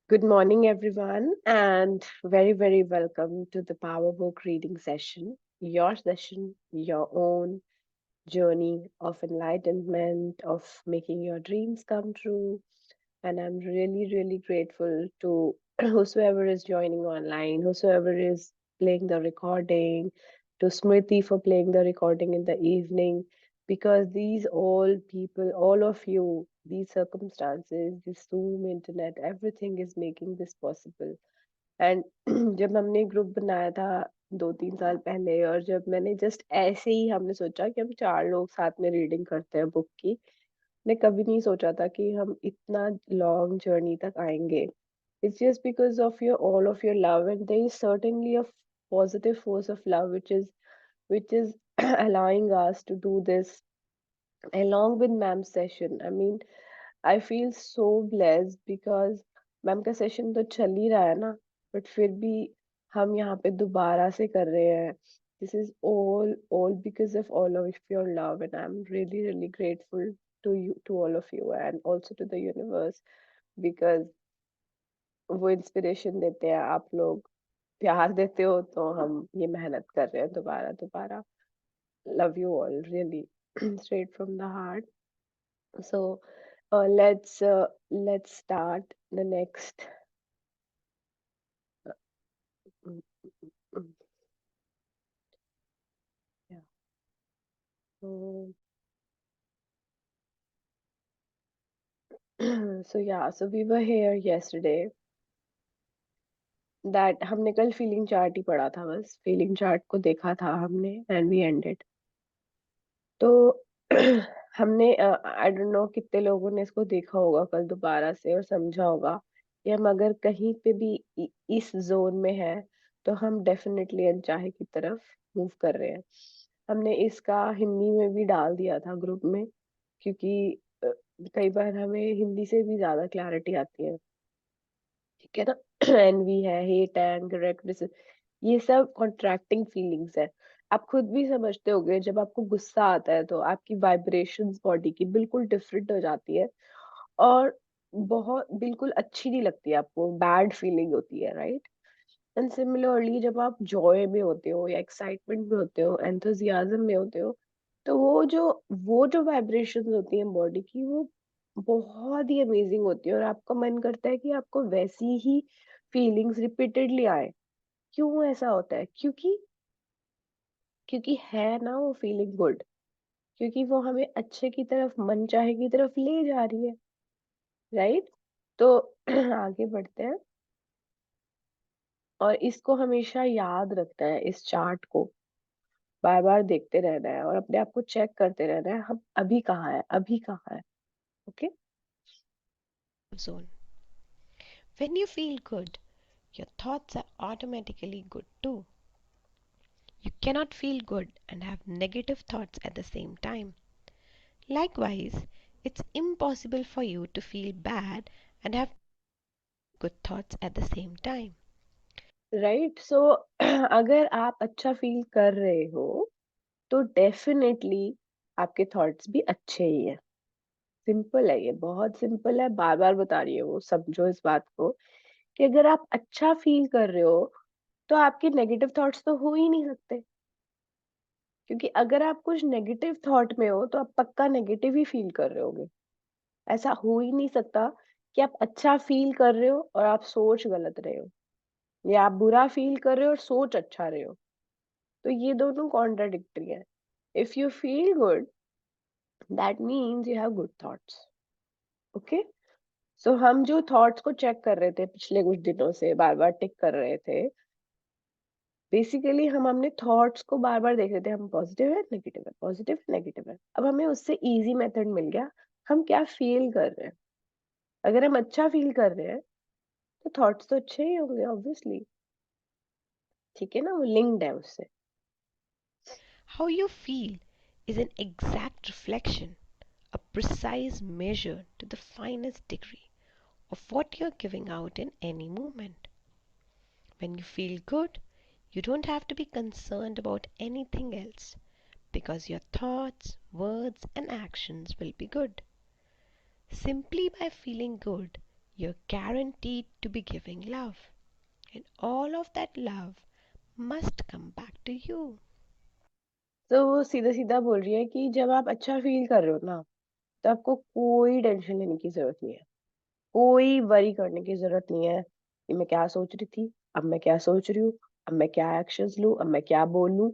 Good morning, everyone, and very, very welcome to the Power Book reading session, your own journey of enlightenment, of making your dreams come true. And I'm really, really grateful to whosoever is joining online, whosoever is playing the recording, to Smriti for playing the recording in the evening, because these all people, all of you, these circumstances, this Zoom, internet, everything is making this possible. And जब हमने group बनाया था 2-3 साल पहले और जब मैंने just ऐसे ही हमने सोचा कि हम 4 लोग साथ में रीडिंग करते हैं बुक की, मैं कभी नहीं सोचा था कि हम इतना लॉन्ग जर्नी तक आएँगे। It's just because of your all of your love, and there is certainly a positive force of love which is allowing us to do this along with ma'am's session. I mean, I feel so blessed because ma'am का session तो चल ही रहा है ना, but फिर भी हम यहाँ पे दोबारा से कर रहे हैं. This is all because of all of your love, and I'm really really grateful to all of you, and also to the universe, because वो इंस्पिरेशन देते हैं आप लोग, प्यार देते हो तो हम ये मेहनत कर रहे हैं दोबारा दोबारा. Love you all, really. Straight from the heart. So let's start the next. Mm, mm, yeah. So, so yeah, so we were here yesterday. That हमने कल फीलिंग चार्ट ही पढ़ा था, बस फीलिंग चार्ट को देखा था हमने, एंड वी एंडेड. तो हमने आई डोंट नो कितने लोगों ने इसको देखा होगा कल दोबारा से और समझा होगा कि हम अगर कहीं पे भी इस जोन में है, तो हम डेफिनेटली अनचाहे की तरफ मूव कर रहे हैं. हमने इसका हिंदी में भी डाल दिया था ग्रुप में, क्योंकि अ, कई बार हमें हिंदी से भी ज्यादा क्लैरिटी आती है. ठीक है ना. एनवी है, हेट है, एंगर, ये सब कॉन्ट्रैक्टिंग फीलिंग्स है. आप खुद भी समझते होगे, जब आपको गुस्सा आता है तो आपकी वाइब्रेशंस बॉडी की बिल्कुल डिफरेंट हो जाती है, और बहुत बिल्कुल अच्छी नहीं लगती है, आपको बैड फीलिंग होती है, राइट. एंड सिमिलरली जब आप जॉय में होते हो या एक्साइटमेंट में होते हो, एंथुजियाज्म में होते हो, तो वो जो वाइब्रेशंस होती हैं बॉडी की, वो बहुत ही अमेजिंग होती है, और आपका मन करता है कि आपको वैसी ही फीलिंग्स रिपीटेडली आए. क्यों ऐसा होता है? क्योंकि है ना वो फीलिंग गुड, क्योंकि वो हमें अच्छे की तरफ, मनचाहे की तरफ ले जा रही है, राइट. तो आगे बढ़ते हैं, और इसको हमेशा याद रखना है, इस चार्ट को बार बार देखते रहना है और अपने आप को चेक करते रहना है, हम अभी कहाँ है, अभी कहाँ है. Okay. Zone. When you feel good, your thoughts are automatically good too. You cannot feel good and have negative thoughts at the same time. Likewise, it's impossible for you to feel bad and have good thoughts at the same time. Right. So अगर आप अच्छा feel कर रहे हो, तो definitely आपके thoughts भी अच्छे ही है. सिंपल है, ये बहुत सिंपल है, बार बार बता रही है वो, समझो इस बात को, कि अगर आप अच्छा फील कर रहे हो, तो आपके नेगेटिव थॉट्स तो हो ही नहीं सकते. क्योंकि अगर आप कुछ नेगेटिव थॉट में हो, तो आप पक्का नेगेटिव ही फील कर रहे होगे. ऐसा हो ही नहीं सकता कि आप अच्छा फील कर रहे हो और आप सोच गलत रहे हो, या आप बुरा फील कर रहे हो और सोच अच्छा रहे हो. तो ये दोनों कॉन्ट्राडिक्टरी है. If you feel good, that means you have good thoughts. Okay. So हम जो थॉट्स को चेक कर रहे थे पिछले कुछ दिनों से, बार बार टिक कर रहे थे, बेसिकली हम अपने थॉट्स को बार बार देख रहे थे, हम पॉजिटिव है, नेगेटिव है, पॉजिटिव है, नेगेटिव है. अब हमें उससे इजी मेथड मिल गया, हम क्या फील कर रहे हैं. अगर हम अच्छा फील कर रहे हैं, तो थॉट्स तो अच्छे ही होंगे, ऑब्वियसली. ठीक है ना, वो लिंक्ड है उससे. How you feel is an exact reflection, a precise measure to the finest degree of what you're giving out in any moment. When you feel good, you don't have to be concerned about anything else because your thoughts, words, and actions will be good. Simply by feeling good, you're guaranteed to be giving love. And all of that love must come back to you. तो वो सीधा सीधा बोल रही है कि जब आप अच्छा फील कर रहे हो ना, तो आपको कोई टेंशन लेने की जरूरत नहीं है, कोई वरी करने की जरूरत नहीं है कि मैं क्या सोच रही थी, अब मैं क्या सोच रही हूँ, अब मैं क्या एक्शंस लूँ, अब मैं क्या बोलूँ।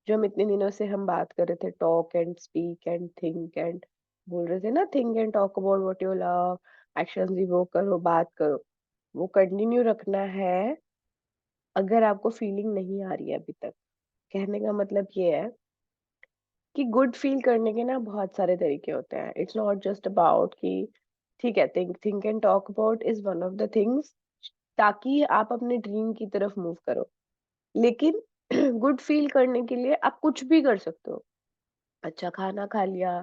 जो हम इतने दिनों से हम बात कर रहे थे, talk and speak and think and बोल रहे थे ना, think and talk about what you love, actions भी वो करो, बात करो, वो कंटिन्यू रखना है। अगर आपको फीलिंग नहीं आ रही है अभी तक, कहने का मतलब ये है कि गुड फील करने के ना बहुत सारे तरीके होते हैं। इट्स नॉट जस्ट अबाउट कि ठीक है, think and talk about is one of the things, ताकि आप अपने ड्रीम की तरफ मूव करो। लेकिन गुड फील करने के लिए आप कुछ भी कर सकते हो। अच्छा खाना खा लिया,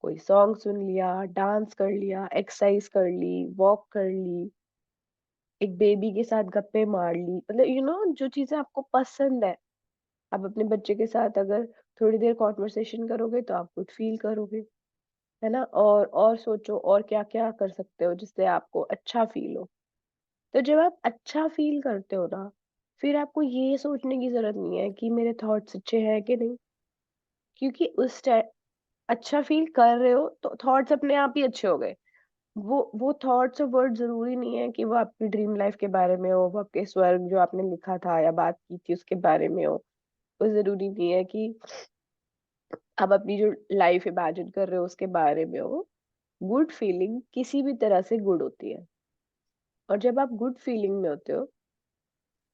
कोई सॉन्ग सुन लिया, डांस कर लिया, एक्सरसाइज कर ली, वॉक कर ली, एक बेबी के साथ गप्पे मार ली, मतलब जो चीजें आपको पसंद है। आप अपने बच्चे के साथ अगर थोड़ी देर कॉन्वर्सेशन करोगे तो आप गुड फील करोगे, है ना। और सोचो और क्या क्या कर सकते हो जिससे आपको अच्छा फील हो। तो जब आप अच्छा फील करते हो ना, फिर आपको ये सोचने की जरूरत नहीं है कि मेरे थॉट्स अच्छे हैं कि नहीं, क्योंकि उस टाइम अच्छा फील कर रहे हो तो थॉट्स अपने आप ही अच्छे हो गए। वो थॉट्स और वर्ड जरूरी नहीं है कि वो आपकी ड्रीम लाइफ के बारे में हो, वो आपके स्वर्ग जो आपने लिखा था या बात की थी उसके बारे में हो। वो जरूरी नहीं है कि आप अपनी जो लाइफ इमेजिन कर रहे हो उसके बारे में हो। गुड फीलिंग किसी भी तरह से गुड होती है, और जब आप गुड फीलिंग में होते हो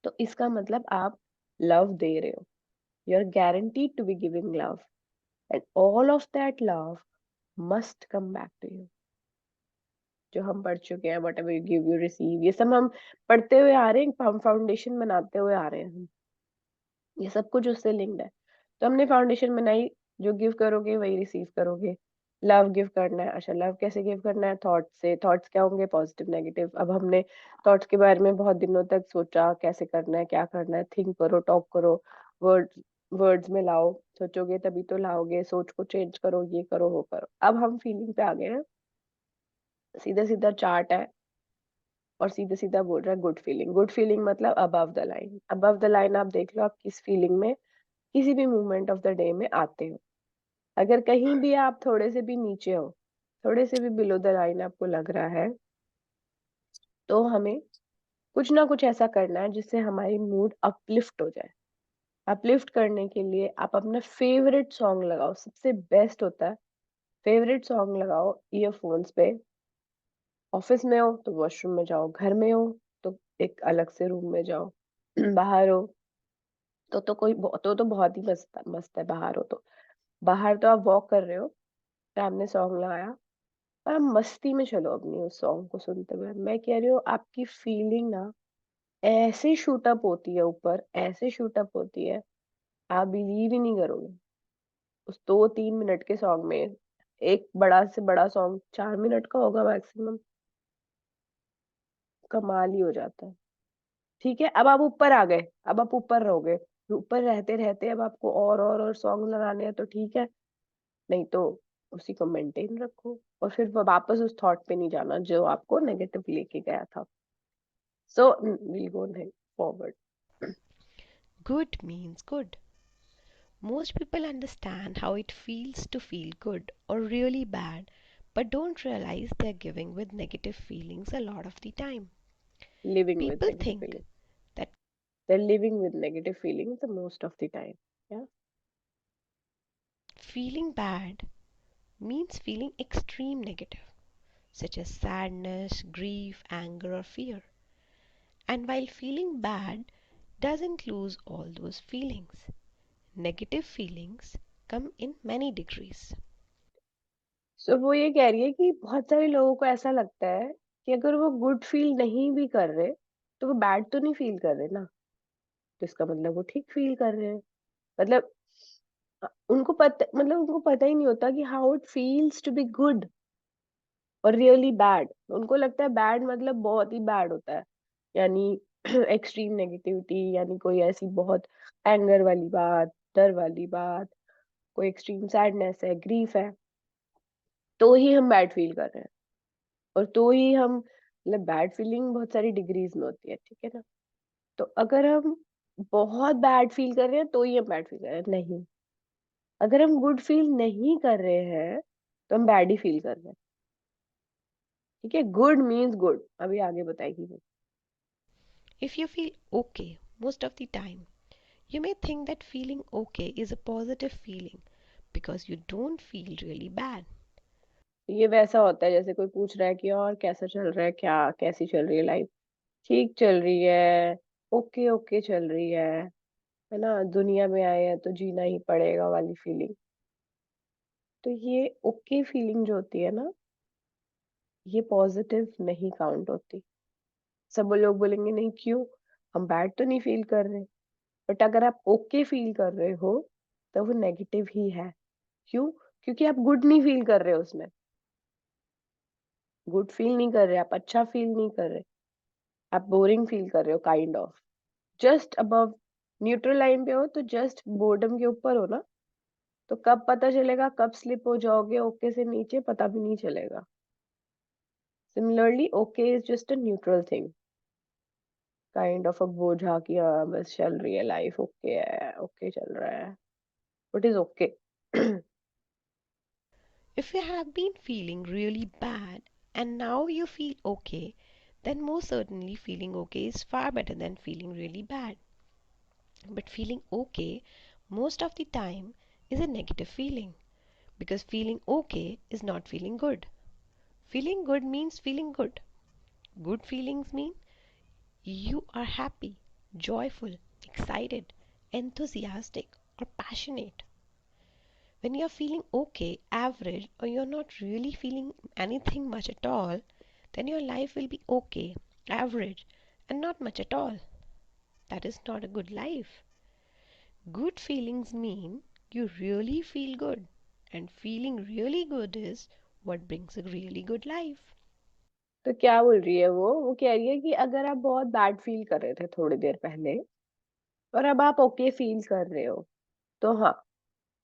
तो इसका मतलब आप लव दे रहे हो। You are guaranteed to be giving love, and all of that love must come back to you. जो हम पढ़ चुके हैं, whatever you give you receive, ये सब हम पढ़ते हुए आ रहे हैं, हम फाउंडेशन बनाते हुए आ रहे हैं। ये सब कुछ उससे लिंक्ड है। तो हमने फाउंडेशन बनाई, जो गिव करोगे वही रिसीव करोगे। लव गिव करना है, अच्छा लव कैसे गिव करना है? थॉट से। थॉट्स क्या होंगे? Positive negative. अब हमने थॉट्स के बारे में बहुत दिनों तक सोचा कैसे करना है, क्या करना है। थिंक करो, टॉक करो, वर्ड्स वर्ड्स में लाओ, सोचोगे तभी तो लाओगे, सोच को चेंज करो, ये करो वो करो। अब हम फीलिंग पे आ गए हैं। सीधा सीधा चार्ट है और सीधा सीधा बोल रहा है गुड फीलिंग। गुड फीलिंग मतलब above the line. Above the line आप देख लो, आप किस फीलिंग में किसी भी मोमेंट ऑफ द डे में आते हो। अगर कहीं भी आप थोड़े से भी नीचे हो, थोड़े से भी बिलो द लाइन आपको लग रहा है, तो हमें कुछ ना कुछ ऐसा करना है जिससे हमारी मूड अपलिफ्ट हो जाए। अपलिफ्ट करने के लिए आप अपना फेवरेट सॉन्ग लगाओ, सबसे बेस्ट होता है। फेवरेट सॉन्ग लगाओ ईयरफोन्स पे। ऑफिस में हो तो वॉशरूम में जाओ, घर में हो तो एक अलग से रूम में जाओ, बाहर हो तो बहुत ही मस्त मस्त है। बाहर हो तो, बाहर तो आप वॉक कर रहे हो, सामने सॉन्ग लगाया और आप मस्ती में चलो अपनी उस सॉन्ग को सुनते हुए। मैं कह रही हूँ आपकी फीलिंग ना ऐसे शूट अप होती है ऊपर, ऐसे शूट अप होती है, आप बिलीव ही नहीं करोगे। उस 2-3 मिनट के सॉन्ग में, एक बड़ा से बड़ा सॉन्ग 4 मिनट का होगा मैक्सिमम, कमाल ही हो जाता है। ठीक है, अब आप ऊपर आ गए, अब आप ऊपर रहोगे, ऊपर रहते रहते अब आपको और सॉन्ग लगाने हैं तो ठीक है, नहीं तो उसी को मेंटेन रखो और फिर वापस उस थॉट पे नहीं जाना जो आपको नेगेटिव लेके गया था। So will go forward. Good means good. Most people understand how it feels to feel good or really bad, but don't realize they're giving with negative feelings a lot of the time. Living with People negative think feeling, that they're living with negative feelings the most of the time. Yeah. feeling bad means feeling extreme negative, such as sadness, grief, anger, or fear. And while feeling bad doesn't lose all those feelings, negative feelings come in many degrees. सो वो ये कह रही है कि बहुत सारे लोगों को ऐसा लगता है कि अगर वो गुड फील नहीं भी कर रहे तो वो बैड तो नहीं फील कर रहे ना, तो इसका मतलब वो ठीक फील कर रहे हैं। मतलब उनको पता ही नहीं होता कि how it feels to be good और रियली बैड। उनको लगता है बैड मतलब बहुत ही बैड होता है, यानी एक्सट्रीम नेगेटिविटी, यानी कोई ऐसी बहुत एंगर वाली बात, डर वाली बात, कोई एक्सट्रीम सैडनेस है, ग्रीफ है, तो ही हम बैड फील कर रहे हैं। और तो ही हम मतलब बैड फीलिंग बहुत सारी डिग्रीज में होती है, ठीक है ना? तो अगर हम बहुत बैड फील कर रहे हैं तो ही हम बैड फील कर रहे हैं, नहीं। अगर हम गुड फील नहीं कर रहे हैं तो हम बैड ही फील कर रहे हैं, ठीक है? गुड मीन्स गुड, अभी आगे बताएगी वो। If you feel okay most of the time, you may think that feeling okay is a positive feeling because you don't feel really bad. ये वैसा होता है जैसे कोई पूछ रहा है कि और कैसा चल रहा है, क्या कैसी चल रही है लाइफ? ठीक चल रही है, ओके ओके चल रही है ना? दुनिया में आए हैं तो जीना ही पड़ेगा वाली फीलिंग। तो ये ओके फीलिंग जो होती है ना, ये पॉजिटिव नहीं काउंट होती। सब लोग बोलेंगे नहीं, क्यों? हम बैड तो नहीं फील कर रहे। बट अगर आप ओके फील कर रहे हो तो वो नेगेटिव ही है। क्यों? क्योंकि आप गुड नहीं फील कर रहे हो उसमें। गुड फील नहीं कर रहे, आप अच्छा फील नहीं कर रहे, आप बोरिंग फील कर रहे हो, kind of. Just above neutral line पे हो तो जस्ट बोर्डम के ऊपर हो ना, तो कब पता चलेगा, कब स्लिप हो जाओगे ओके से नीचे, पता भी नहीं चलेगा। Similarly okay is just a neutral thing, kind of a बोझा कि हाँ बस चल रही है लाइफ, ओके है, ओके चल रहा है, what is okay? If you have been feeling really bad and now you feel okay, then most certainly feeling okay is far better than feeling really bad. But feeling okay most of the time is a negative feeling because feeling okay is not feeling good. Feeling good means feeling good. Good feelings mean you are happy, joyful, excited, enthusiastic, or passionate. When you're feeling okay, average, or you're not really feeling anything much at all, then your life will be okay, average, and not much at all. That is not a good life. Good feelings mean you really feel good, and feeling really good is what brings a really good life. तो क्या बोल रही है वो कह रही है कि अगर आप बहुत बैड फील कर रहे थे थोड़ी देर पहले और अब आप ओके फील कर रहे हो, तो हाँ,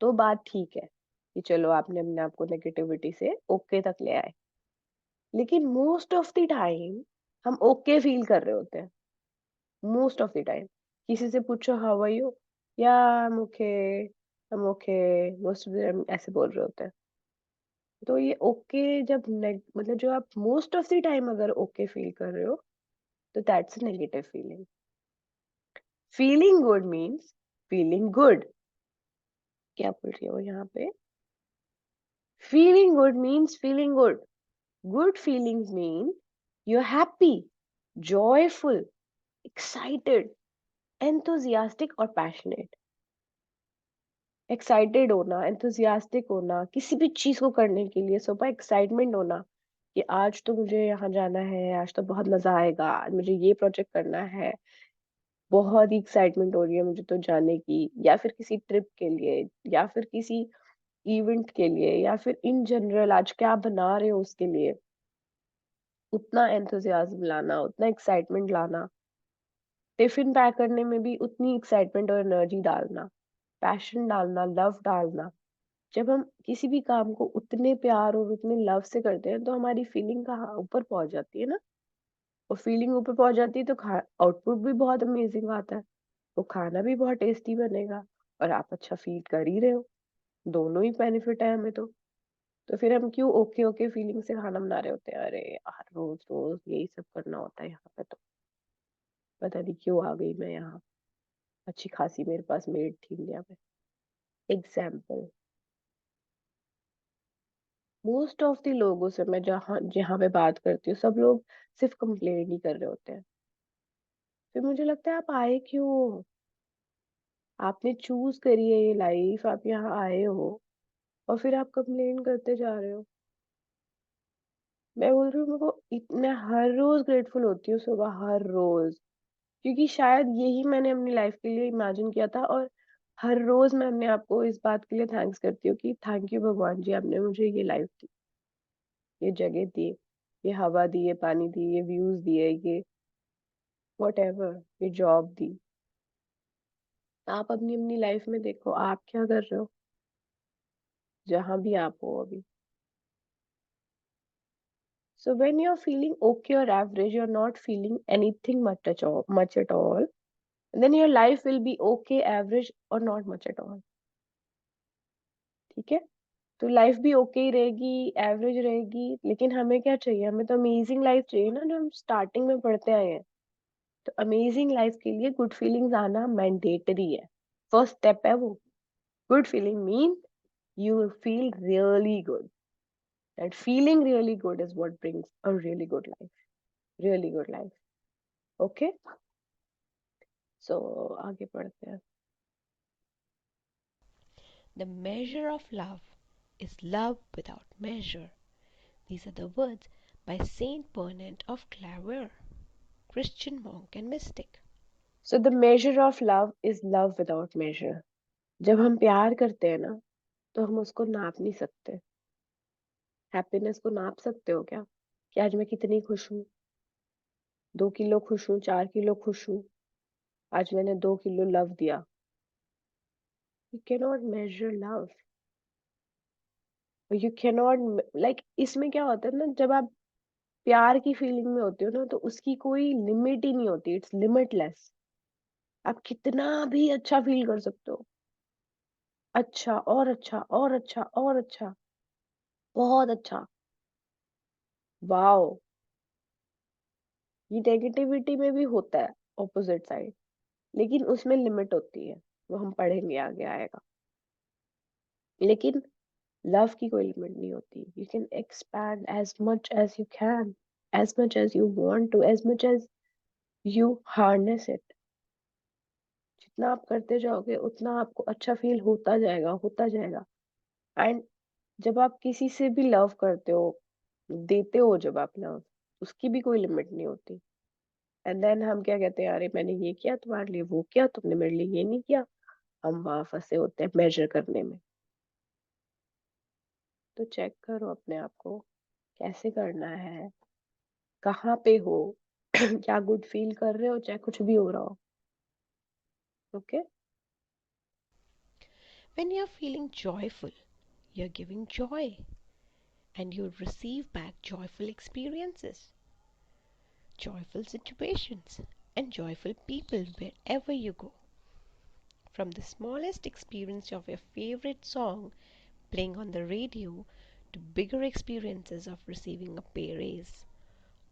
तो बात ठीक है कि चलो आपने अपने आप को नेगेटिविटी से ओके तक ले आए। लेकिन मोस्ट ऑफ द टाइम हम ओके फील कर रहे होते हैं। मोस्ट ऑफ द टाइम किसी से पूछो हाउ आर यू, या I am okay, I am okay, most of the time ऐसे बोल रहे होते हैं। तो ये ओके जब मतलब जो आप मोस्ट ऑफ द टाइम अगर ओके फील कर रहे हो तो that's a negative feeling. Feeling good means feeling good. क्या बोल रही है वो यहाँ पे? Feeling good means feeling good. Good feelings mean you're happy, joyful, excited, enthusiastic और passionate। एक्साइटेड होना, enthusiastic होना, किसी भी चीज को करने के लिए सुबह एक्साइटमेंट होना कि आज तो मुझे यहाँ जाना है, आज तो बहुत मजा आएगा, आज मुझे ये प्रोजेक्ट करना है, बहुत ही एक्साइटमेंट हो रही है मुझे तो जाने की, या फिर किसी ट्रिप के लिए, या फिर किसी इवेंट के लिए, या फिर इन जनरल आज क्या बना रहे हो उसके लिए, उतना एंथुसियाज्म लाना, उतना एक्साइटमेंट लाना, टिफिन पैक करने में भी उतनी एक्साइटमेंट और एनर्जी डालना, पैशन डालना, लव डालना। जब हम किसी भी काम को उतने प्यार और उतने लव से करते हैं तो हमारी फीलिंग कहाँ ऊपर पहुंच जाती है ना। और फीलिंग ऊपर पहुंच जाती है तो खा आउटपुट भी बहुत अमेजिंग आता है, वो खाना भी बहुत टेस्टी बनेगा और आप अच्छा फील कर ही रहे हो। दोनों ही बेनिफिट है हमें तो फिर हम क्यों ओके ओके फीलिंग से खाना बना रहे होते हैं? अरे यार रोज रोज यही सब करना होता है यहाँ पे, तो पता नहीं क्यों आ गई मैं यहाँ। अच्छी खासी मेरे पास मेड थी इंडिया में। एग्जाम्पल, मोस्ट ऑफ द लोगों से मैं जहाँ जहाँ पे बात करती हूँ, सब लोग सिर्फ कंप्लेन ही कर रहे होते हैं। फिर मुझे लगता है आप आए क्यों? आपने चूज करी है ये लाइफ, आप यहाँ आए हो और फिर आप कंप्लेन करते जा रहे हो। मैं बोल रही हूँ मेरे को मैं हर रोज ग्रेटफुल होती हूँ सुबह, हर रोज, क्योंकि शायद यही मैंने अपनी लाइफ के लिए इमेजिन किया था। और हर रोज मैं अपने आप को इस बात के लिए थैंक्स करती हूँ कि थैंक यू भगवान जी, आपने मुझे ये लाइफ दी, ये जगह दी, ये हवा दी, ये पानी दी, ये व्यूज दिए, ये व्हाटएवर, ये जॉब दी। आप अपनी अपनी लाइफ में देखो आप क्या कर रहे हो, जहां भी आप हो अभी। So when you're feeling okay or average, you're not feeling anything much at all, then your life will be okay, average or not much at all. ठीक है? तो लाइफ भी ओके ही रहेगी, एवरेज रहेगी, लेकिन हमें क्या चाहिए? हमें तो अमेजिंग लाइफ चाहिए ना, जो हम स्टार्टिंग में पढ़ते आए हैं। तो अमेजिंग लाइफ के लिए गुड फीलिंग्स आना मैंडेटरी है। फर्स्ट स्टेप है वो। Good feeling mean you feel really good. And feeling really good is what brings a really good life. Really good life. Okay? So आगे बढ़ते हैं. The measure of love is love without measure. These are the words by Saint Bernard of Clairvaux, Christian monk and mystic. So the measure of love is love without measure. जब हम प्यार करते हैं ना, तो हम उसको नाप नहीं सकते. हैप्पीनेस को नाप सकते हो क्या? कि आज मैं कितनी खुश हूँ? 2 किलो खुश हूँ, 4 किलो खुश हूँ. आज मैंने 2 किलो लव दिया. You cannot measure love. You cannot like इसमें क्या होता है ना, जब आप प्यार की फीलिंग में होते हो ना, तो उसकी कोई लिमिट ही नहीं होती. It's limitless. आप कितना भी अच्छा फील कर सकते हो. अच्छा और अच्छा और अच्छा और अच्छा. बहुत अच्छा. वाओ. ये नेगेटिविटी में भी होता है ऑपोजिट साइड, लेकिन उसमें लिमिट होती है. वो हम पढ़ेंगे, आगे आएगा. लेकिन लव की कोई लिमिट नहीं होती. You can expand as much as you can, as much as you want to, as much as you harness it. जितना आप करते जाओगे उतना आपको अच्छा फील होता जाएगा, होता जाएगा. एंड जब आप किसी से भी लव करते हो, देते हो जब आप लव, उसकी भी कोई लिमिट नहीं होती. एंड देन हम क्या कहते हैं? अरे मैंने ये किया तुम्हारे लिए, वो किया, तुमने मेरे लिए ये नहीं किया. हम वहां फंसे होते हैं मेजर करने में. तो चेक करो अपने आप को, कैसे करना है, कहाँ पे हो. क्या गुड फील कर रहे हो, चाहे कुछ भी हो रहा हो. Okay. When you're feeling joyful, you're giving joy and you'll receive back joyful experiences, joyful situations, and joyful people wherever you go. From the smallest experience of your favorite song playing on the radio to bigger experiences of receiving a pay raise,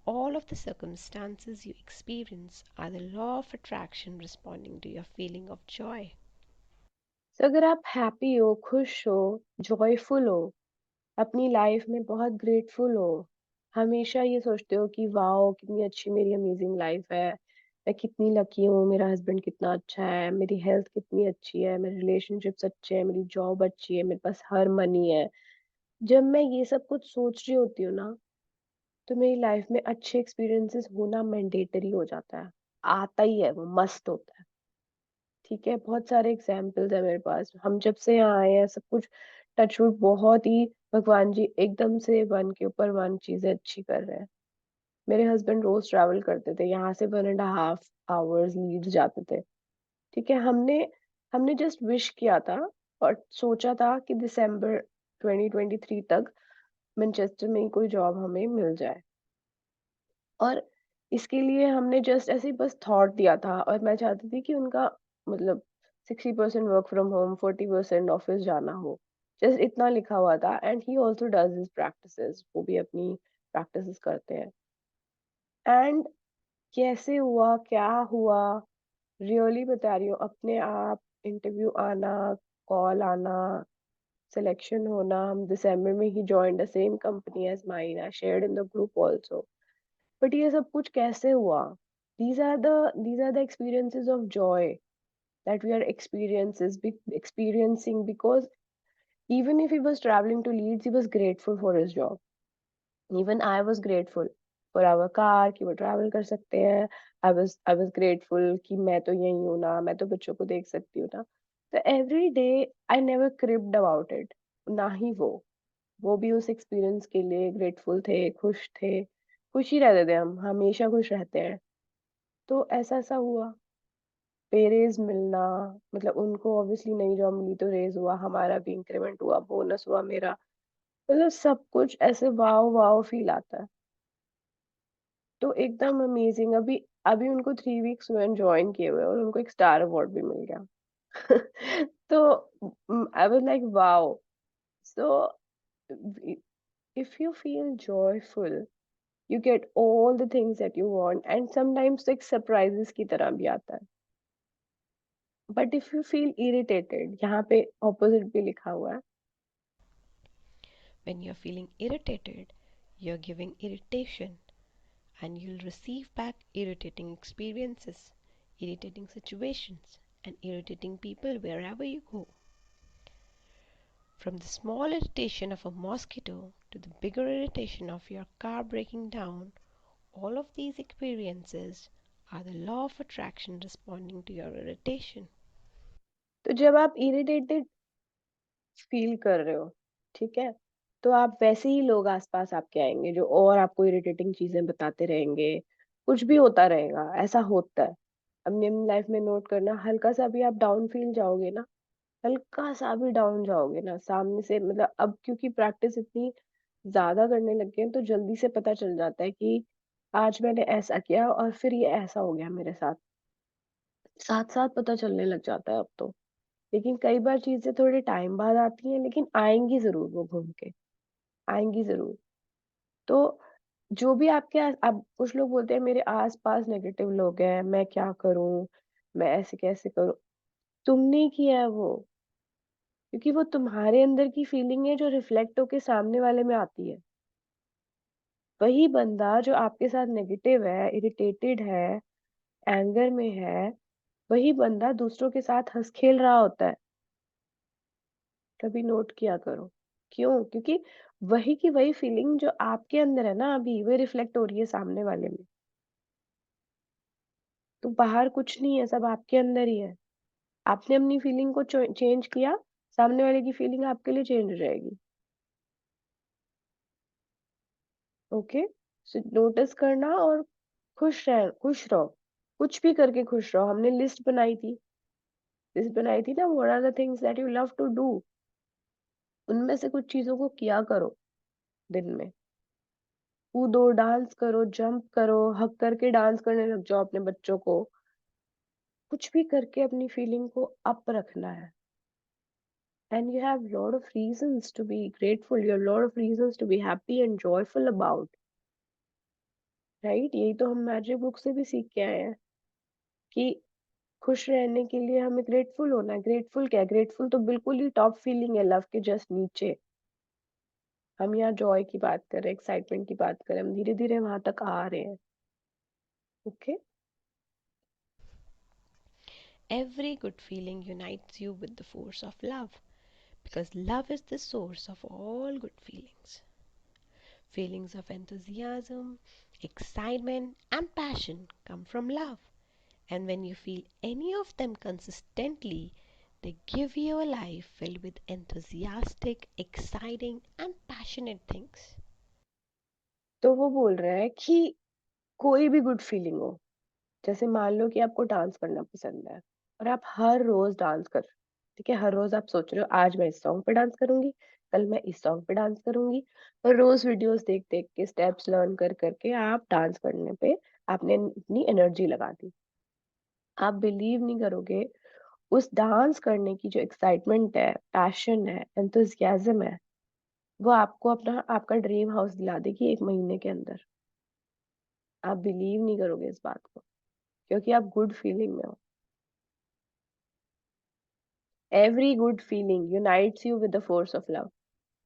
all of the circumstances you experience are the law of attraction responding to your feeling of joy. तो अगर आप happy हो, खुश हो, joyful हो, अपनी life में बहुत ग्रेटफुल हो, हमेशा ये सोचते हो कि वाओ कितनी अच्छी मेरी अमेजिंग लाइफ है, मैं कितनी लकी हूँ, मेरा हस्बैंड कितना अच्छा है, मेरी हेल्थ कितनी अच्छी है, मेरे रिलेशनशिप्स अच्छे हैं, मेरी जॉब अच्छी है, मेरे पास हर मनी है. जब मैं ये सब कुछ सोच रही होती हूँ ना, तो मेरी लाइफ में अच्छे एक्सपीरियंसेस होना मैंडेटरी हो जाता है. आता ही है, वो मस्त होता है. ठीक है, बहुत सारे एग्जाम्पल्स है मेरे पास. हम जब से यहाँ आए हैं, सब कुछ टचवुड बहुत ही, भगवान जी एकदम से वन के ऊपर वन चीजें अच्छी कर रहे हैं. मेरे हस्बैंड रोज ट्रैवल करते थे, यहाँ से 1.5 आवर्स लीड्स जाते थे. ठीक है, हमने हमने जस्ट विश किया था और सोचा था कि दिसंबर 2023 तक मैनचेस्टर में ही कोई जॉब हमें मिल जाए. और इसके लिए हमने जस्ट ऐसे ही बस थॉट दिया था, और मैं चाहती थी कि उनका मतलब 60% वर्क फ्रॉम होम, 40% ऑफिस जाना हो. जस्ट इतना लिखा हुआ था. And he also does his practices, वो भी अपनी प्रैक्टिसेस करते हैं. एंड कैसे हुआ, क्या हुआ, रियली बता रही हूँ. अपने आप इंटरव्यू आना, कॉल आना, सिलेक्शन होना. हम दिसंबर में ही join the same company as mine, I shared in the group also. But ये सब कुछ कैसे हुआ? These are the experiences of joy that we are experiencing, because even if he was traveling to Leeds, he was grateful for his job. Even I was grateful for our car कि वो travel कर सकते हैं. I was grateful कि मैं तो यहीं हूँ ना, मैं तो बच्चों को देख सकती हूँ ना. तो every day I never cribbed about it. ना ही वो भी उस एक्सपीरियंस के लिए ग्रेटफुल थे, खुश थे. खुश ही रहते थे, हम हमेशा खुश रहते हैं. तो ऐसा-ऐसा हुआ. पे रेज़ मिलना, मतलब उनको ऑब्वियसली नई जॉब मिली तो रेज़ हुआ, हमारा भी इंक्रीमेंट हुआ, बोनस हुआ मेरा. मतलब सब कुछ ऐसे वॉव वॉव फ़ील आता है. एकदम अमेजिंग। अभी अभी उनको 3 वीक्स हुए ज्वाइन किए हुए और उनको एक स्टार अवार्ड भी मिल गया। तो I was like wow. So if you feel joyful, you get all the things that you want, and sometimes like surprises की तरह भी आता है। But if you feel irritated, यहाँ पे opposite भी लिखा हुआ है। When you're feeling irritated, you're giving irritation, and you'll receive back irritating experiences, irritating situations, and irritating people wherever you go. From the small irritation of a mosquito to the bigger irritation of your car breaking down, all of these experiences are the law of attraction responding to your irritation. तो जब आप irritated feel कर रहे हो, ठीक है? तो आप वैसे ही लोग आस-पास आपके आएँगे जो और आपको इरिटेटिंग चीज़ें बताते रहेंगे, कुछ भी होता रहेगा, ऐसा होता है। अपनी-अपनी लाइफ में नोट करना, हल्का-सा भी आप डाउन फील जाओगे ना, हल्का-सा भी डाउन जाओगे ना, सामने से मतलब अब क्योंकि प्रैक्टिस इतनी ज़्यादा करने लग गए हैं, तो जल्दी से पता चल जाता है कि आज मैंने ऐसा किया और फिर ये ऐसा हो गया मेरे साथ। साथ-साथ पता चलने लग जाता है अब तो। लेकिन कई बार चीज़ें थोड़े टाइम बाद आती हैं, लेकिन आएँगी ज़रूर वो घूम के, आएँगी ज़रूर। तो जो भी आपके अब कुछ लोग बोलते हैं मेरे आस-पास नेगेटिव लोग हैं, मैं क्या करूँ? मैं ऐसे कैसे करूँ? तुमने किया है वो, क्योंकि वो तुम्हारे अंदर की फीलिंग है जो रिफ्लेक्ट होके सामने वाले में आती है। वही बंदा जो आपके साथ नेगेटिव है, इरिटेटेड है, एंगर में है, वही बंदा दूसरों के साथ हँस-खेल रहा होता है। कभी नोट किया करो। क्यों? क्योंकि वही की वही फीलिंग जो आपके अंदर है ना अभी, वही रिफ्लेक्ट हो रही है सामने वाले में। तो बाहर कुछ नहीं है, सब आपके अंदर ही है। आपने अपनी फीलिंग को चेंज किया, सामने वाले की फीलिंग आपके लिए चेंज हो जाएगी। ओके? सो नोटिस करना और खुश रहो। कुछ भी करके खुश रहो। हमने लिस्ट बनाई थी ना, what are the things that you love to do? उनमें से कुछ चीज़ों को किया करो दिन में। कूदो, डांस करो, जंप करो, हग करके डांस करने लग जाओ अपने बच्चों को। कुछ भी करके अपनी फीलिंग को अप रखना है। And you have lot of reasons to be grateful, you have lot of reasons to be happy and joyful about, right? यही तो हम मैजिक बुक से भी सीख के आए हैं कि खुश रहने के लिए हमें ग्रेटफुल होना है। ग्रेटफुल क्या है? ग्रेटफुल तो बिल्कुल ही टॉप फीलिंग है, लव के जस्ट नीचे। हम यहाँ जॉय की बात कर रहे हैं, एक्साइटमेंट की बात कर रहे हैं, हम धीरे-धीरे वहां तक आ रहे हैं। Okay? Every good feeling unites you with the force of love because love is the source of all good feelings. Feelings of enthusiasm, excitement, and passion come from love. And when you feel any of them consistently, they give you a life filled with enthusiastic, exciting, and passionate things. तो वो बोल रहा है कि कोई भी good feeling हो, जैसे मान लो कि आपको डांस करना पसंद है और आप हर रोज डांस कर रहे हो, ठीक है? हर रोज आप सोच रहे हो आज मैं इस सॉन्ग पे डांस करूंगी, कल मैं इस सॉन्ग पे डांस करूंगी, और रोज वीडियोस देख देख के स्टेप्स लर्न कर करके आप डांस करने पे आपने अपनी एनर्जी लगा दी। आप बिलीव नहीं करोगे, उस डांस करने की जो एक्साइटमेंट है, पैशन है, एंथुसियाज्म है, वो आपको अपना आपका ड्रीम हाउस दिला देगी 1 महीने के अंदर। आप बिलीव नहीं करोगे इस बात को, क्योंकि आप गुड फीलिंग में हो। Every good feeling unites you with the force of love.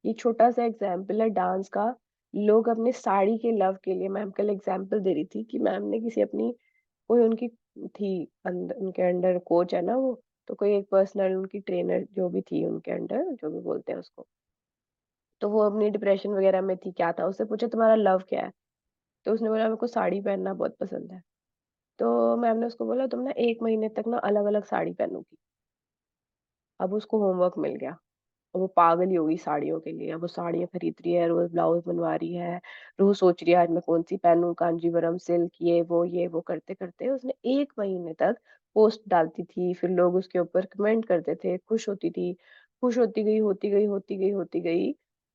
ये छोटा सा एग्जाम्पल है डांस का। लोग अपने साड़ी के लव के लिए, मैम कल एग्जाम्पल दे रही थी कि मैम ने किसी अपनी कोई उनकी थी अंदर, उनके अंडर कोच है ना वो, तो कोई एक पर्सनल उनकी ट्रेनर जो भी थी उनके अंडर, जो भी बोलते हैं उसको, तो वो अपनी डिप्रेशन वगैरह में थी, क्या था, उससे पूछा तुम्हारा लव क्या है? तो उसने बोला मेरे को साड़ी पहनना बहुत पसंद है। तो मैम ने उसको बोला तुम ना 1 महीने तक ना अलग अलग साड़ी पहनोगी। अब उसको होमवर्क मिल गया, वो पागल ही हो गई साड़ियों के लिए। अब वो साड़ियाँ खरीद रही है, रोज़ ब्लाउज़ बनवा रही है, रोज़ सोच रही है आज मैं कौन-सी पहनूँ, कांजीवरम सिल्क, ये वो करते-करते उसने 1 महीने तक पोस्ट डालती थी, फिर लोग उसके ऊपर कमेंट करते थे, खुश होती थी, खुश होती गई, होती गई, होती गई, होती गई,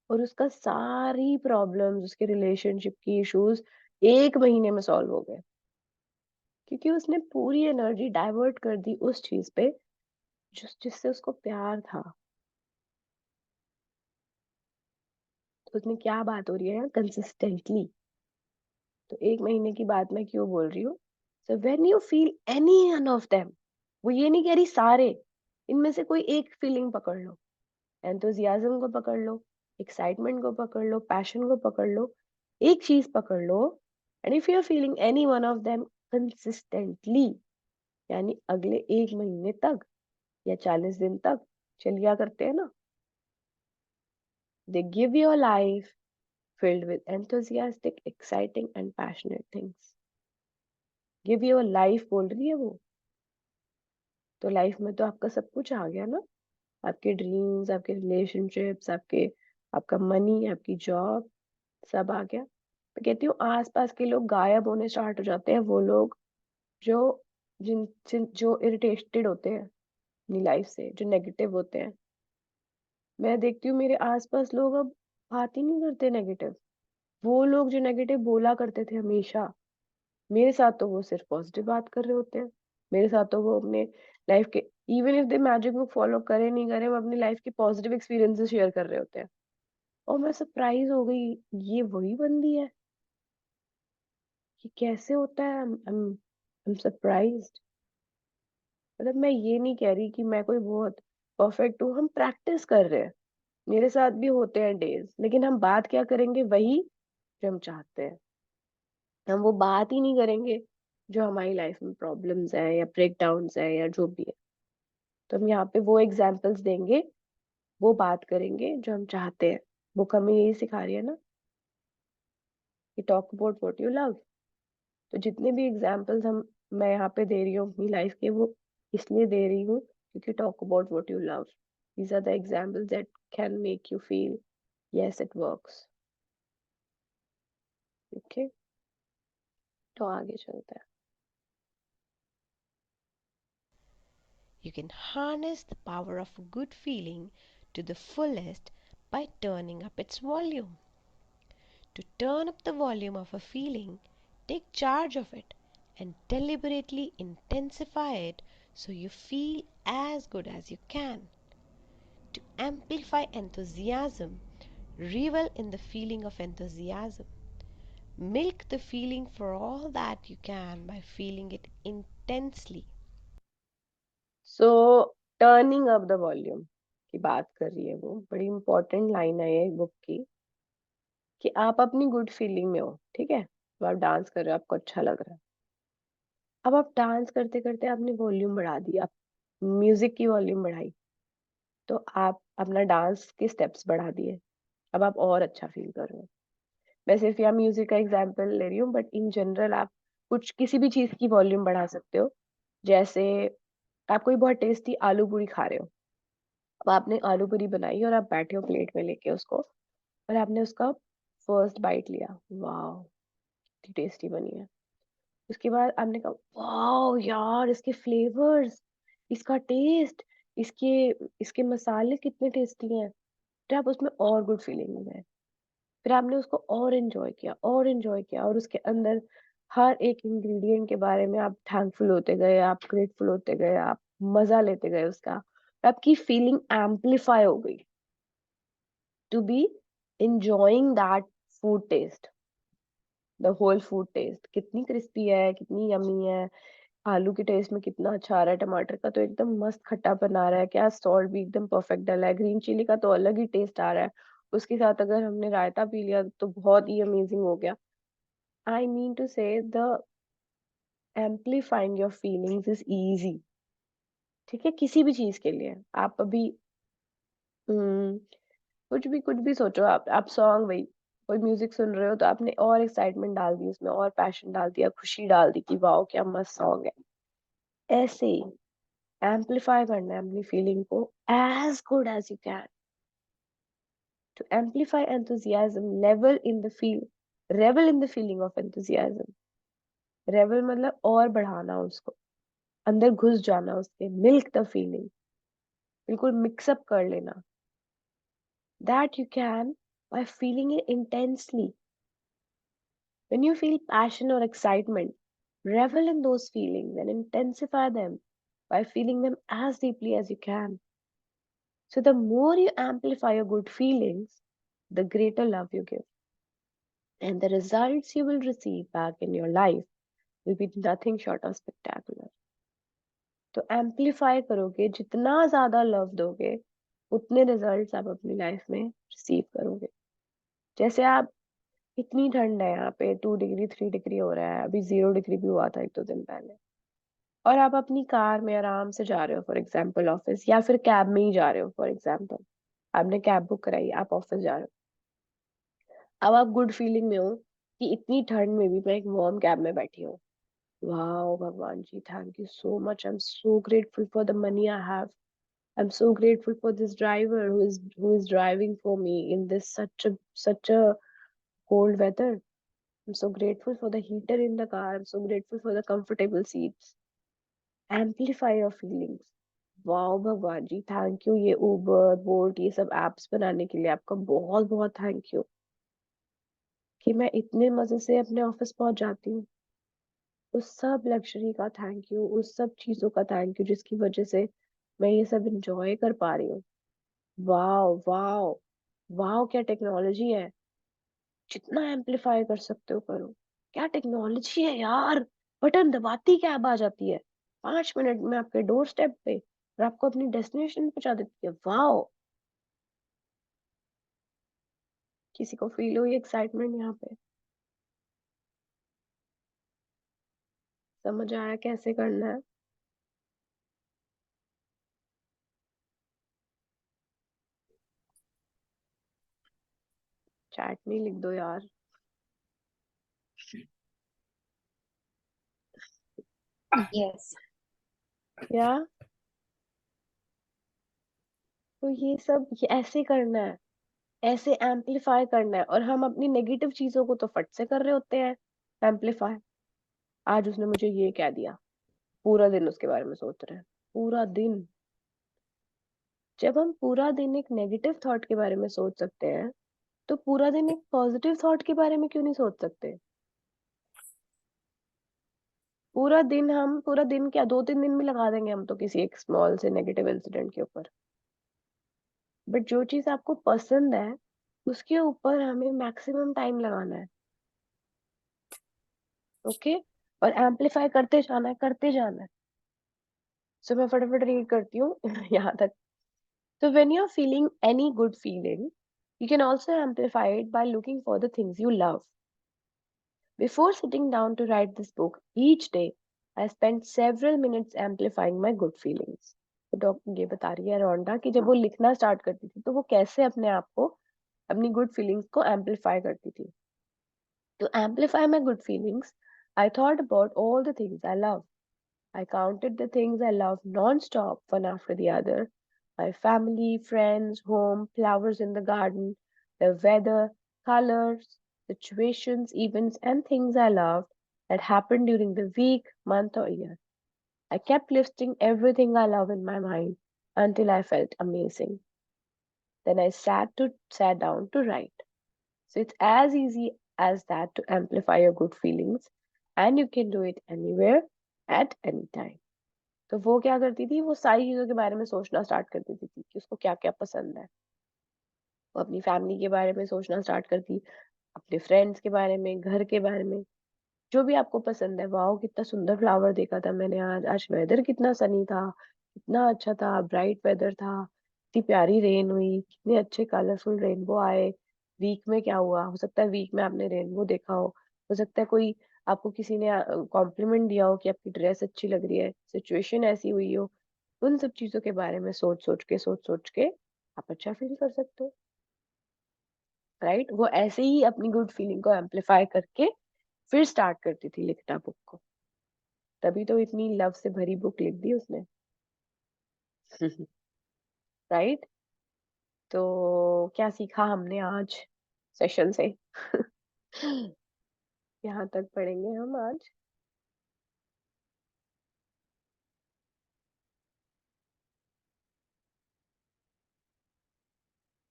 और उसका सारी प्रॉब्लम्स, उसके रिलेशनशिप की इश्यूज़ 1 महीने में सॉल्व हो गए, क्योंकि उसने पूरी एनर्जी डाइवर्ट कर दी उस चीज पे जिससे उसको प्यार था। तो उसमें क्या बात हो रही है, कंसिस्टेंटली। तो 1 महीने की बात मैं क्यों बोल रही हूँ? So when you feel any one of them, वो ये नहीं कह रही सारे, इनमें से कोई एक फीलिंग पकड़ लो। एंथुसियाज्म को पकड़ लो, एक्साइटमेंट को पकड़ लो, पैशन को पकड़ लो, एक चीज पकड़ लो। And if you are feeling any one of them consistently, यानी अगले 1 महीने तक या 40 दिन तक चलिया करते हैं ना, they give your life filled with enthusiastic, exciting and passionate things. Give your life बोल रही है वो। तो लाइफ में तो आपका सब कुछ आ गया ना, आपके ड्रीम्स, आपके रिलेशनशिप्स, आपके आपका मनी, आपकी जॉब, सब आ गया। मैं कहती हूँ आसपास के लोग गायब होने स्टार्ट हो जाते हैं, वो लोग जो जो इरिटेटेड होते हैं अपनी लाइफ से, जो नेगेटिव होते हैं। मैं देखती हूँ मेरे आसपास लोग अब बात ही नहीं करते नेगेटिव। वो लोग जो नेगेटिव बोला करते थे हमेशा, मेरे साथ तो वो सिर्फ पॉजिटिव बात कर रहे होते हैं। मेरे साथ तो वो अपने लाइफ के, even if they magic book follow करे नहीं करे, वो अपनी लाइफ के पॉजिटिव एक्सपीरियंसेस शेयर कर रहे होते हैं। और मैं सरप्राइज हो गई, ये वही बंदी है, ये कैसे होता है? I'm surprised. मतलब मैं ये नहीं कह रही कि मैं कोई बहुत परफेक्ट हूँ, हम प्रैक्टिस कर रहे हैं। मेरे साथ भी होते हैं डेज, लेकिन हम बात क्या करेंगे? वही जो हम चाहते हैं। हम वो बात ही नहीं करेंगे जो हमारी लाइफ में प्रॉब्लम्स है या ब्रेकडाउन्स है या जो भी है। तो हम यहाँ पे वो एग्जाम्पल्स देंगे, वो बात करेंगे जो हम चाहते हैं। बुक हमें यही सिखा रही है ना, कि talk about what you love. तो जितने भी एग्जाम्पल्स हम मैं यहाँ पे दे रही हूँ अपनी लाइफ के, वो इसलिए दे रही हूँ क्योंकि talk about what you love, these are the examples that can make you feel yes it works. Okay, तो आगे चलते हैं। You can harness the power of a good feeling to the fullest by turning up its volume. To turn up the volume of a feeling, take charge of it and deliberately intensify it so you feel as good as you can. To amplify enthusiasm, revel in the feeling of enthusiasm. Milk the feeling for all that you can by feeling it intensely. So turning up the volume की बात कर रही है वो, बड़ी important line है ये book की, कि आप अपनी गुड फीलिंग में हो, ठीक है, तो आप डांस कर रहे हो, आपको अच्छा लग रहा है। अब आप डांस करते करते आपने वॉल्यूम बढ़ा दी, आप म्यूजिक की वॉल्यूम बढ़ाई, तो आप अपना डांस के स्टेप्स बढ़ा दिए, अब आप और अच्छा फील कर रहे हो। मैं सिर्फ यहाँ म्यूजिक का एग्जांपल ले रही हूँ, बट इन जनरल आप कुछ किसी भी चीज की वॉल्यूम बढ़ा सकते हो। जैसे आप कोई बहुत टेस्टी आलू पूरी खा रहे हो, अब आपने आलू पूरी बनाई और आप बैठे हो प्लेट में लेके उसको, और आपने उसका फर्स्ट बाइट लिया, वाह कितनी टेस्टी बनी है। उसके बाद आपने कहा वाह यार, इसके फ्लेवर्स, इसका टेस्ट, इसके इसके मसाले कितने टेस्टी हैं। फिर आप उसमें और गुड फीलिंग में गए, फिर आपने उसको और एंजॉय किया और एंजॉय किया, और उसके अंदर हर एक इंग्रेडिएंट के बारे में आप थैंकफुल होते गए, आप ग्रेटफुल होते गए, आप मजा लेते गए उसका, आपकी फीलिंग एम्पलीफाई हो गई to be enjoying that food taste, the whole food taste, कितनी क्रिस्पी है, कितनी यमी है, आलू के टेस्ट में कितना अच्छा आ रहा है, टमाटर का तो एकदम मस्त खट्टा बना रहा है, क्या सॉल्ट भी एकदम परफेक्ट डाला है, ग्रीन चिली का तो अलग ही टेस्ट आ रहा है, उसके साथ अगर हमने रायता पी लिया तो बहुत ही अमेजिंग हो गया। आई मीन टू से the amplifying your feelings is easy, ठीक है, किसी भी चीज के लिए। आप अभी हम्म, कुछ भी सोचो, आप सॉन्ग, वही कोई म्यूजिक सुन रहे हो तो आपने और एक्साइटमेंट डाल दी उसमें, और पैशन डाल दिया, खुशी डाल दी कि वाओ क्या मस्त सॉन्ग है। ऐसे ही एम्पलीफाई करना है अपनी फीलिंग को as good as you can. To amplify enthusiasm, level in the feel revel in the feeling of enthusiasm. Revel मतलब और बढ़ाना उसको, अंदर घुस जाना उसके, मिल्क द फीलिंग, बिल्कुल मिक्सअप कर लेना। That you can by feeling it intensely, When you feel passion or excitement, revel in those feelings and intensify them by feeling them as deeply as you can. So, the more you amplify your good feelings, the greater love you give. And the results you will receive back in your life will be nothing short of spectacular. तो amplify करोगे, जितना ज्यादा love दोगे उतने results आप अपनी life में receive करोगे. जैसे आप, इतनी ठंड है यहाँ पे, 2 डिग्री 3 डिग्री हो रहा है, अभी 0 डिग्री भी हुआ था 1 2 दिन पहले, और आप अपनी कार में आराम से जा रहे हो फॉर एग्जाम्पल ऑफिस, या फिर कैब में ही जा रहे हो फॉर एग्जाम्पल, आपने कैब बुक कराई, आप ऑफिस जा रहे हो, अब आप गुड फीलिंग में हो कि इतनी ठंड में भी मैं एक वार्म कैब में बैठी हूँ. वाह भगवान ji, thank you so much, I am so grateful for the money I have. I'm so grateful for this driver who is driving for me in this such a cold weather. I'm so grateful for the heater in the car. I'm so grateful for the comfortable seats. Amplify your feelings. Wow भगवान ji, thank you. ये उबर bolt ये सब apps बनाने के लिए आपका बहुत बहुत थैंक यू कि मैं इतने मजे से अपने ऑफिस पहुंच जाती हूँ. उस सब लग्जरी का थैंक यू, उस सब चीजों का थैंक यू जिसकी वजह से मैं ये सब इंजॉय कर पा रही हूँ. वाओ वाओ वाओ, क्या टेक्नोलॉजी है. जितना एम्पलीफाई कर सकते हो करो. क्या टेक्नोलॉजी है यार. बटन दबाती कैब आ जाती है 5 मिनट में आपके डोर स्टेप पे, और आपको अपनी डेस्टिनेशन पहुंचा देती है. वाओ. किसी को फील हुई एक्साइटमेंट यहाँ पे? समझ आया कैसे करना है? चैट में लिख दो यार. Yes. क्या? तो ये सब ये ऐसे करना है, ऐसे एम्पलीफाई करना है, और हम अपनी नेगेटिव चीजों को तो फट से कर रहे होते हैं एम्पलीफाई. आज उसने मुझे ये कह दिया, पूरा दिन उसके बारे में सोच रहे हैं. पूरा दिन. जब हम पूरा दिन एक नेगेटिव थॉट के बारे में सोच सकते हैं, तो पूरा दिन एक पॉजिटिव थॉट के बारे में क्यों नहीं सोच सकते? पूरा दिन क्या, 2 3 दिन भी लगा देंगे हम तो किसी एक स्मॉल से नेगेटिव इंसिडेंट के ऊपर. बट जो चीज आपको पसंद है उसके ऊपर हमें मैक्सिमम टाइम लगाना है. ओके. और एम्पलीफाई करते जाना है, करते जाना है. सो मैं फटाफट रीड करती हूँ यहाँ तक. So when you're feeling any good feeling, you can also amplify it by looking for the things you love. Before sitting down to write this book, each day I spent several minutes amplifying my good feelings. तो doctor ये बता रही है रोंडा कि जब वो लिखना start करती थी तो वो कैसे अपने आप को, अपनी गुड फीलिंग्स को एम्पलीफाई करती थी. To amplify my good feelings, I thought about all the things I love. I counted the things I love non-stop, one after the other. My family, friends, home, flowers in the garden, the weather, colors, situations, events, and things I loved that happened during the week, month, or year. I kept listing everything I love in my mind until I felt amazing. Then I sat down to write. So it's as easy as that to amplify your good feelings, and you can do it anywhere at any time. तो वो क्या करती थी, वो सारी चीजों के बारे में सोचना स्टार्ट कर देती थी कि उसको क्या क्या पसंद है. वो अपनी फैमिली के बारे में सोचना स्टार्ट करती, अपने फ्रेंड्स के बारे में, घर के बारे में, जो भी आपको पसंद है. वाओ कितना सुंदर फ्लावर देखा था मैंने आज, आज वेदर कितना सनी था, कितना अच्छा था, ब्राइट वेदर था, कितनी प्यारी रेन हुई, कितने अच्छे कलरफुल रेनबो आए. वीक में क्या हुआ, हो सकता है वीक में आपने रेनबो देखा हो सकता है कोई आपको किसी ने कॉम्प्लीमेंट दिया हो कि आपकी ड्रेस अच्छी लग रही है, सिचुएशन ऐसी हुई हो. उन सब चीजों के बारे में सोच सोच के आप अच्छा फील कर सकते हो. राइट. वो ऐसे ही अपनी गुड फीलिंग को एम्पलीफाई करके फिर स्टार्ट करती थी लिखना बुक को. तभी तो इतनी लव से भरी बुक लिख दी उसने. राइट. तो क्या सीखा हमने आज सेशन से? यहाँ तक पढ़ेंगे हम आज.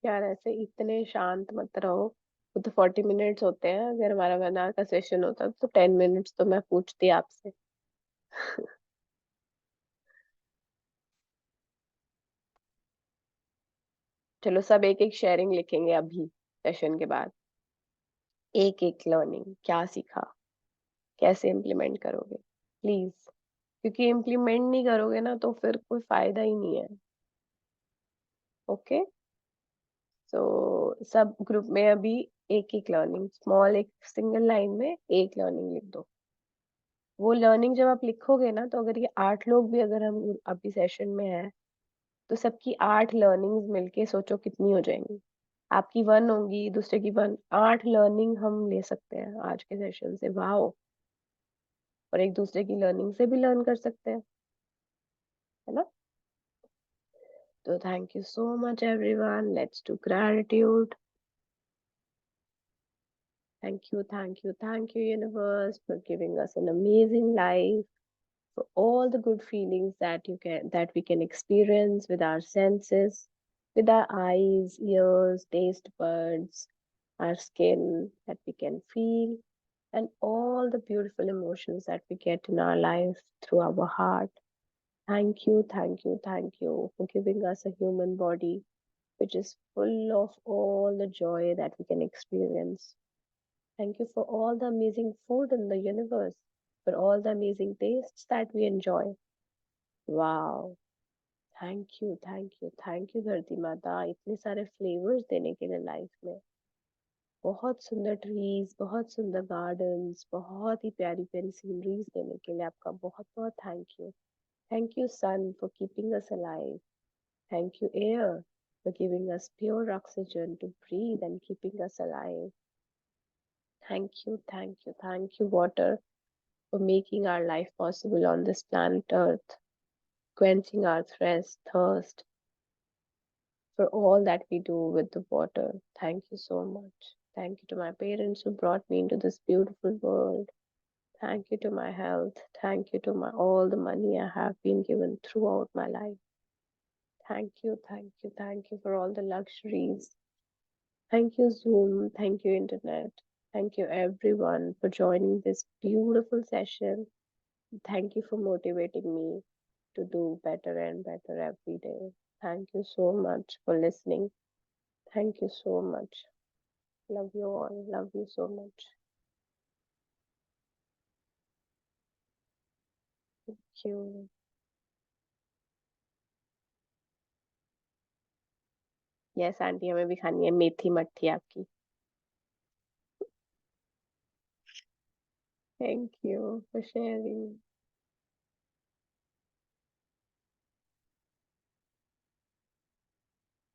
यार ऐसे इतने शांत मत रहो. वो तो 40 मिनट्स होते हैं, अगर हमारा 1 आवर का सेशन होता तो 10 मिनट्स तो मैं पूछती आपसे। चलो सब एक एक शेयरिंग लिखेंगे अभी सेशन के बाद। एक एक लर्निंग, क्या सीखा, कैसे इम्प्लीमेंट करोगे प्लीज, क्योंकि इम्प्लीमेंट नहीं करोगे ना तो फिर कोई फायदा ही नहीं है। ओके, तो सब ग्रुप में अभी एक एक लर्निंग, स्मॉल, एक सिंगल लाइन में एक लर्निंग लिख दो। वो लर्निंग जब आप लिखोगे ना, तो अगर ये 8 लोग भी अगर हम अभी सेशन में हैं, तो सबकी 8 लर्निंग्स मिलके सोचो कितनी हो जाएंगी। आपकी 1 होंगी, दूसरे की 1, 8 लर्निंग हम ले सकते हैं आज के सेशन से। वाओ! और एक दूसरे की लर्निंग से भी लर्न कर सकते हैं, है ना? तो thank you so much everyone, let's do gratitude. Thank you, thank you, universe, for giving us an amazing life, for all the good feelings that we can experience with our senses, with our eyes, ears, taste buds, our skin that we can feel, and all the beautiful emotions that we get in our life through our heart. Thank you, thank you, thank you for giving us a human body which is full of all the joy that we can experience. Thank you for all the amazing food in the universe, for all the amazing tastes that we enjoy. Wow! Thank you धरती माता, इतने सारे flavours देने के लिए life में। बहुत सुंदर ट्रीज, बहुत सुंदर गार्डन्स, बहुत ही प्यारी प्यारी सीनरीज देने के लिए आपका बहुत बहुत thank you. Thank you sun for keeping us alive. Thank you air for giving us pure oxygen to breathe and keeping us alive. Thank you, water, for making our life possible on this planet Earth, quenching our thirst, for all that we do with the water. Thank you so much. Thank you to my parents who brought me into this beautiful world. Thank you to my health. Thank you to my all the money I have been given throughout my life. Thank you for all the luxuries. Thank you, Zoom. Thank you, Internet. Thank you, everyone, for joining this beautiful session. Thank you for motivating me to do better and better every day. Thank you so much for listening. Thank you so much. Love you all. Love you so much. Thank you. Yes aunty, हमें भी खानी है मेथी मट्ठी आपकी। Thank you for sharing.